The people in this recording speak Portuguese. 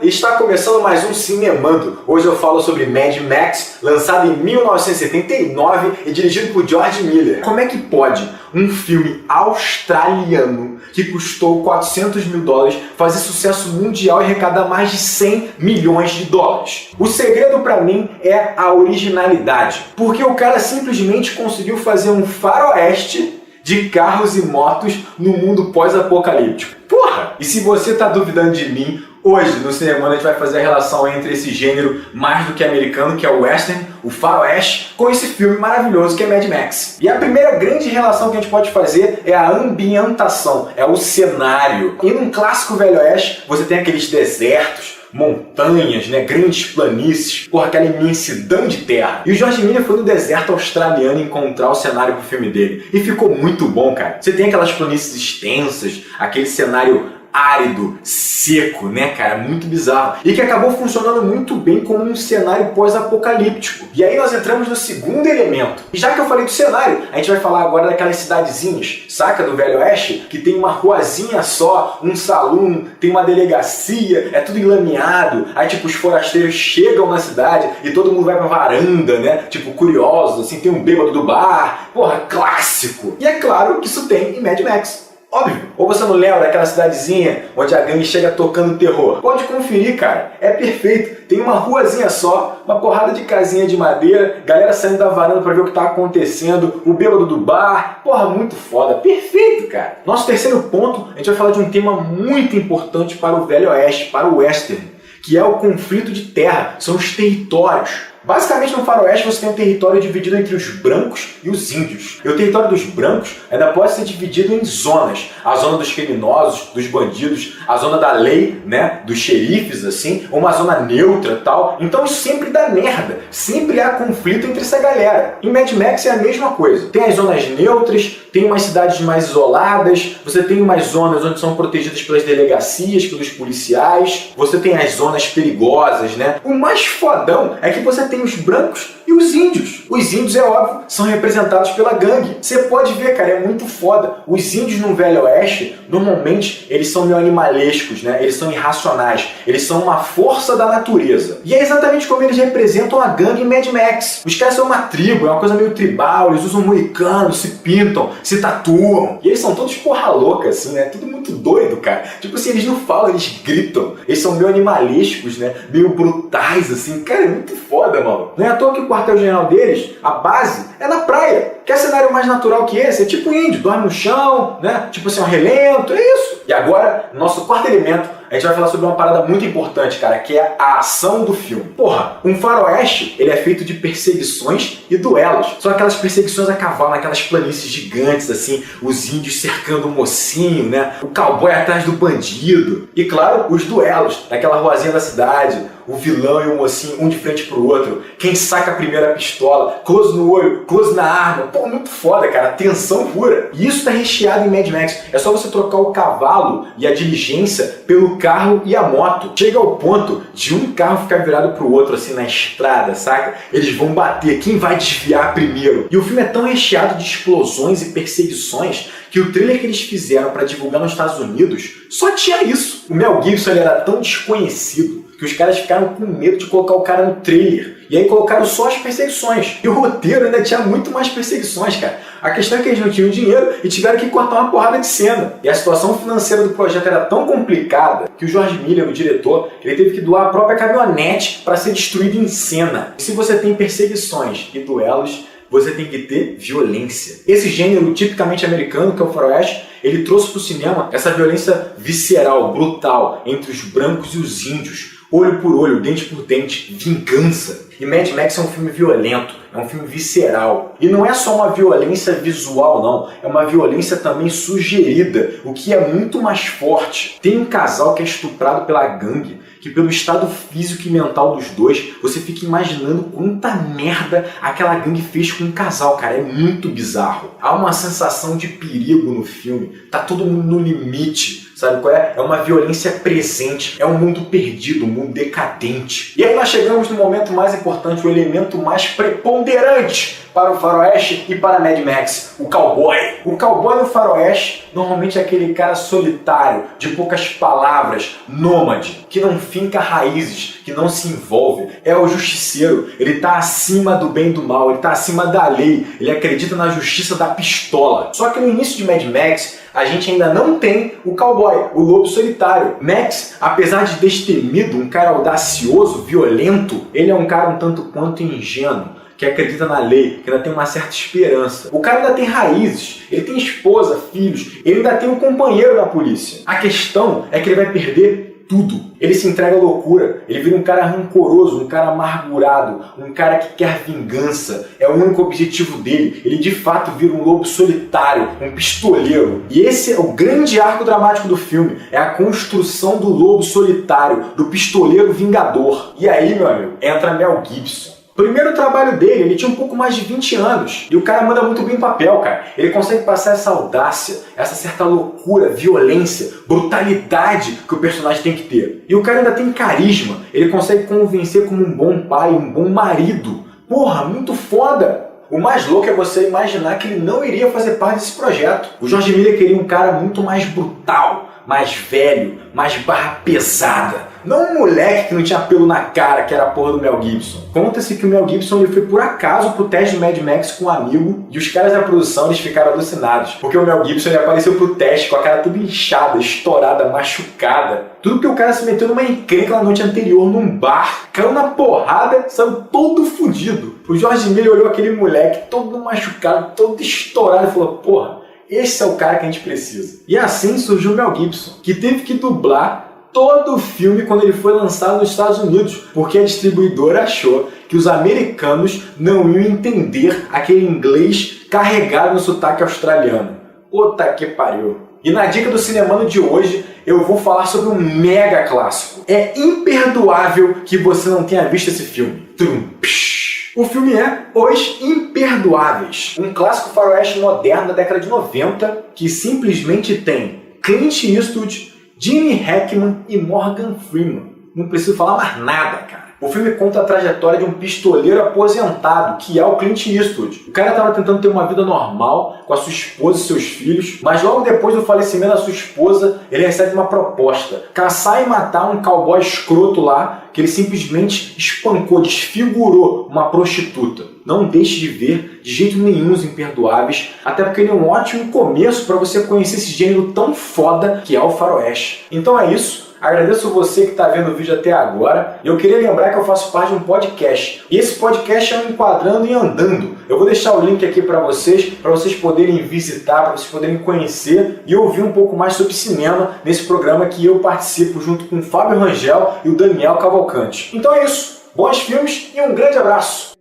Está começando mais um Cinemando. Hoje eu falo sobre Mad Max, lançado em 1979 e dirigido por George Miller. Como é que pode um filme australiano que custou 400 mil dólares fazer sucesso mundial e arrecadar mais de 100 milhões de dólares? O segredo pra mim é a originalidade, porque o cara simplesmente conseguiu fazer um faroeste de carros e motos no mundo pós-apocalíptico. Porra! E se você tá duvidando de mim, hoje no Cinemando a gente vai fazer a relação entre esse gênero mais do que americano, que é o western, o faroeste, com esse filme maravilhoso que é Mad Max. E a primeira grande relação que a gente pode fazer é a ambientação, é o cenário. E num clássico velho oeste, você tem aqueles desertos, montanhas, né, grandes planícies, porra, aquela imensidão de terra. E o George Miller foi no deserto australiano encontrar o cenário pro filme dele. E ficou muito bom, cara. Você tem aquelas planícies extensas, aquele cenário árido, seco, né, cara? Muito bizarro. E que acabou funcionando muito bem como um cenário pós-apocalíptico. E aí nós entramos no segundo elemento. E já que eu falei do cenário, a gente vai falar agora daquelas cidadezinhas, saca, do Velho Oeste, que tem uma ruazinha só, um salão, tem uma delegacia, é tudo enlameado. Aí, tipo, os forasteiros chegam na cidade e todo mundo vai pra varanda, né? Tipo, curiosos, assim, tem um bêbado do bar. Porra, clássico. E é claro que isso tem em Mad Max. Óbvio. Ou você não lembra daquela cidadezinha onde a gangue chega tocando terror? Pode conferir, cara. É perfeito. Tem uma ruazinha só, uma porrada de casinha de madeira, galera saindo da varanda pra ver o que tá acontecendo, o bêbado do bar. Porra, muito foda. Perfeito, cara. Nosso terceiro ponto, a gente vai falar de um tema muito importante para o Velho Oeste, para o Western, que é o conflito de terra. São os territórios. Basicamente, no faroeste você tem um território dividido entre os brancos e os índios. E o território dos brancos ainda pode ser dividido em zonas. A zona dos criminosos, dos bandidos, a zona da lei, né, dos xerifes, assim, uma zona neutra e tal. Então isso sempre dá merda. Sempre há conflito entre essa galera. Em Mad Max é a mesma coisa. Tem as zonas neutras, tem umas cidades mais isoladas, você tem umas zonas onde são protegidas pelas delegacias, pelos policiais, você tem as zonas perigosas, né? O mais fodão é que você tem os brancos e os índios. Os índios, é óbvio, são representados pela gangue. Você pode ver, cara, é muito foda. Os índios no Velho Oeste, normalmente, eles são meio animalescos, né? Eles são irracionais. Eles são uma força da natureza. E é exatamente como eles representam a gangue em Mad Max. Os caras são uma tribo, é uma coisa meio tribal, eles usam moicano, se pintam, se tatuam. E eles são todos porra louca, assim, né? Tudo muito doido, cara. Tipo assim, eles não falam, eles gritam. Eles são meio animalescos, né? Meio brutais, assim. Cara, é muito foda, mano. Não é à toa que o quartel-general deles, a base, é na praia. Quer cenário mais natural que esse? É tipo índio, dorme no chão, né? Tipo assim, um relento, é isso. E agora, nosso quarto elemento, a gente vai falar sobre uma parada muito importante, cara, que é a ação do filme. Porra, um faroeste, ele é feito de perseguições e duelos. São aquelas perseguições a cavalo, naquelas planícies gigantes, assim, os índios cercando o mocinho, né? O cowboy atrás do bandido. E, claro, os duelos, naquela ruazinha da cidade, o vilão e o mocinho, um de frente pro outro. Quem saca a primeira pistola, close no olho, close na arma. Pô, muito foda, cara. Tensão pura. E isso tá recheado em Mad Max. É só você trocar o cavalo e a diligência pelo carro e a moto. Chega ao ponto de um carro ficar virado pro outro, assim, na estrada, saca? Eles vão bater. Quem vai desviar primeiro? E o filme é tão recheado de explosões e perseguições que o trailer que eles fizeram para divulgar nos Estados Unidos só tinha isso. O Mel Gibson, ele era tão desconhecido que os caras ficaram com medo de colocar o cara no trailer. E aí colocaram só as perseguições. E o roteiro ainda tinha muito mais perseguições, cara. A questão é que eles não tinham dinheiro e tiveram que cortar uma porrada de cena. E a situação financeira do projeto era tão complicada que o George Miller, o diretor, ele teve que doar a própria caminhonete para ser destruída em cena. E se você tem perseguições e duelos, você tem que ter violência. Esse gênero tipicamente americano, que é o faroeste, ele trouxe para o cinema essa violência visceral, brutal, entre os brancos e os índios. Olho por olho, dente por dente, vingança. E Mad Max é um filme violento, é um filme visceral. E não é só uma violência visual, não. É uma violência também sugerida, o que é muito mais forte. Tem um casal que é estuprado pela gangue, que pelo estado físico e mental dos dois, você fica imaginando quanta merda aquela gangue fez com o casal, cara. É muito bizarro. Há uma sensação de perigo no filme. Tá todo mundo no limite. sabe qual é? É uma violência presente, é um mundo perdido, um mundo decadente. E aí nós chegamos no momento mais importante, o elemento mais preponderante para o faroeste e para Mad Max, o cowboy. O cowboy no faroeste normalmente é aquele cara solitário, de poucas palavras, nômade, que não finca raízes, que não se envolve. É o justiceiro, ele está acima do bem e do mal, ele está acima da lei, ele acredita na justiça da pistola. Só que no início de Mad Max, a gente ainda não tem o cowboy, o lobo solitário. Max, apesar de destemido, um cara audacioso, violento, ele é um cara um tanto quanto ingênuo, que acredita na lei, que ainda tem uma certa esperança. O cara ainda tem raízes, ele tem esposa, filhos, ele ainda tem um companheiro na polícia. A questão é que ele vai perder tudo. Ele se entrega à loucura, ele vira um cara rancoroso, um cara amargurado, um cara que quer vingança, é o único objetivo dele. Ele de fato vira um lobo solitário, um pistoleiro. E esse é o grande arco dramático do filme, é a construção do lobo solitário, do pistoleiro vingador. E aí, meu amigo, entra Mel Gibson. Primeiro trabalho dele, ele tinha um pouco mais de 20 anos. E o cara manda muito bem o papel, cara. Ele consegue passar essa audácia, essa certa loucura, violência, brutalidade que o personagem tem que ter. E o cara ainda tem carisma. Ele consegue convencer como um bom pai, um bom marido. Porra, muito foda! O mais louco é você imaginar que ele não iria fazer parte desse projeto. O George Miller queria um cara muito mais brutal, mais velho, mais barra pesada. Não um moleque que não tinha pelo na cara, que era a porra do Mel Gibson. Conta-se que o Mel Gibson ele foi por acaso pro teste de Mad Max com um amigo e os caras da produção eles ficaram alucinados. Porque o Mel Gibson ele apareceu pro teste com a cara toda inchada, estourada, machucada. Tudo porque o cara se meteu numa encrenca na noite anterior num bar, caiu na porrada, saiu todo fudido. O George Miller olhou aquele moleque todo machucado, todo estourado e falou, porra, esse é o cara que a gente precisa. E assim surgiu o Mel Gibson, que teve que dublar todo o filme quando ele foi lançado nos Estados Unidos, porque a distribuidora achou que os americanos não iam entender aquele inglês carregado no sotaque australiano. Puta que pariu. E na dica do Cinemano de hoje, eu vou falar sobre um mega clássico. É imperdoável que você não tenha visto esse filme. O filme é Os Imperdoáveis, um clássico faroeste moderno da década de 90 que simplesmente tem Clint Eastwood, Gene Hackman e Morgan Freeman. Não preciso falar mais nada, cara. O filme conta a trajetória de um pistoleiro aposentado, que é o Clint Eastwood. O cara estava tentando ter uma vida normal com a sua esposa e seus filhos, mas logo depois do falecimento da sua esposa, ele recebe uma proposta: caçar e matar um cowboy escroto lá, que ele simplesmente espancou, desfigurou uma prostituta. Não deixe de ver de jeito nenhum Os Imperdoáveis, até porque ele é um ótimo começo para você conhecer esse gênero tão foda que é o faroeste. Então é isso. Agradeço você que está vendo o vídeo até agora. E eu queria lembrar que eu faço parte de um podcast. E esse podcast é o Enquadrando e Andando. Eu vou deixar o link aqui para vocês poderem visitar, para vocês poderem conhecer e ouvir um pouco mais sobre cinema nesse programa que eu participo junto com o Fábio Rangel e o Daniel Cavalcante. Então é isso. Bons filmes e um grande abraço!